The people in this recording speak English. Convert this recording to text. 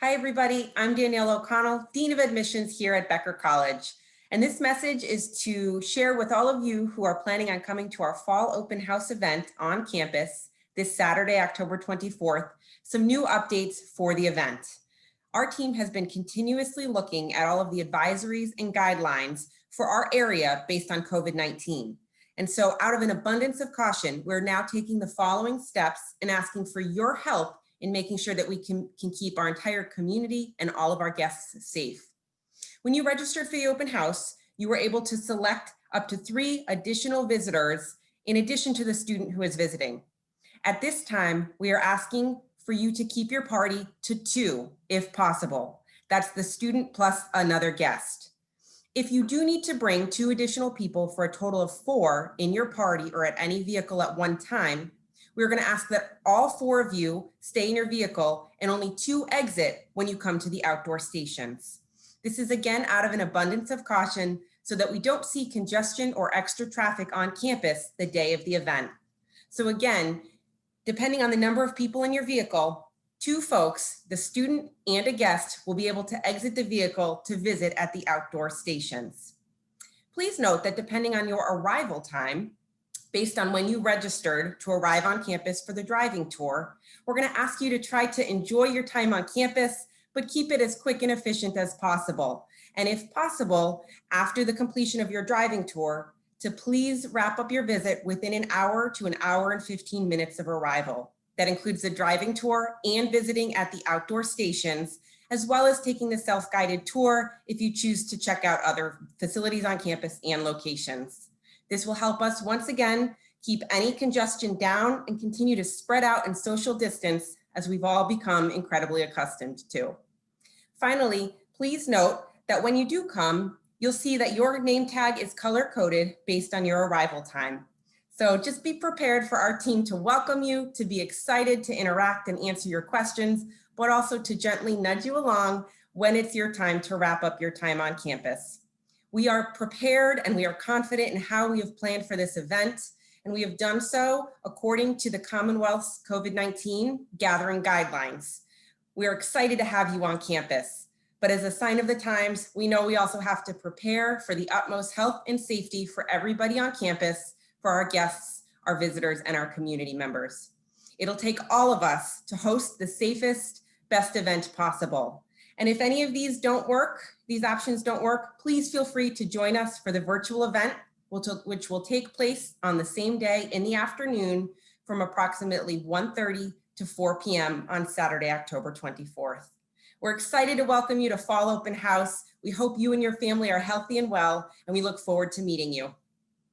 Hi, everybody. I'm Danielle O'Connell, Dean of Admissions here at Becker College. And this message is to share with all of you who are planning on coming to our fall open house event on campus this Saturday, October 24th, some new updates for the event. Our team has been continuously looking at all of the advisories and guidelines for our area based on COVID-19. And so out of an abundance of caution, we're now taking the following steps and asking for your help in making sure that we can keep our entire community and all of our guests safe. When you registered for the open house, you were able to select up to 3 additional visitors in addition to the student who is visiting. At this time, we are asking for you to keep your party to 2 if possible. That's the student plus another guest. If you do need to bring 2 additional people for a total of 4 in your party or at any vehicle at one time, we're going to ask that all 4 of you stay in your vehicle and only 2 exit when you come to the outdoor stations. This is again out of an abundance of caution so that we don't see congestion or extra traffic on campus the day of the event. So again, depending on the number of people in your vehicle, 2 folks, the student and a guest, will be able to exit the vehicle to visit at the outdoor stations. Please note that depending on your arrival time, based on when you registered to arrive on campus for the driving tour, we're going to ask you to try to enjoy your time on campus, but keep it as quick and efficient as possible. And if possible, after the completion of your driving tour, to please wrap up your visit within an hour to an hour and 15 minutes of arrival. That includes the driving tour and visiting at the outdoor stations, as well as taking the self-guided tour if you choose to check out other facilities on campus and locations. This will help us once again keep any congestion down and continue to spread out and social distance as we've all become incredibly accustomed to. Finally, please note that when you do come, you'll see that your name tag is color-coded based on your arrival time. So just be prepared for our team to welcome you, to be excited to interact and answer your questions, but also to gently nudge you along when it's your time to wrap up your time on campus. We are prepared and we are confident in how we have planned for this event, and we have done so according to the Commonwealth's COVID-19 gathering guidelines. We are excited to have you on campus, but as a sign of the times, we know we also have to prepare for the utmost health and safety for everybody on campus, for our guests, our visitors, and our community members. It'll take all of us to host the safest, best event possible. And if any of these options don't work, please feel free to join us for the virtual event, which will take place on the same day in the afternoon from approximately 1:30 to 4 p.m. on Saturday, October 24th. We're excited to welcome you to Fall Open House. We hope you and your family are healthy and well, and we look forward to meeting you.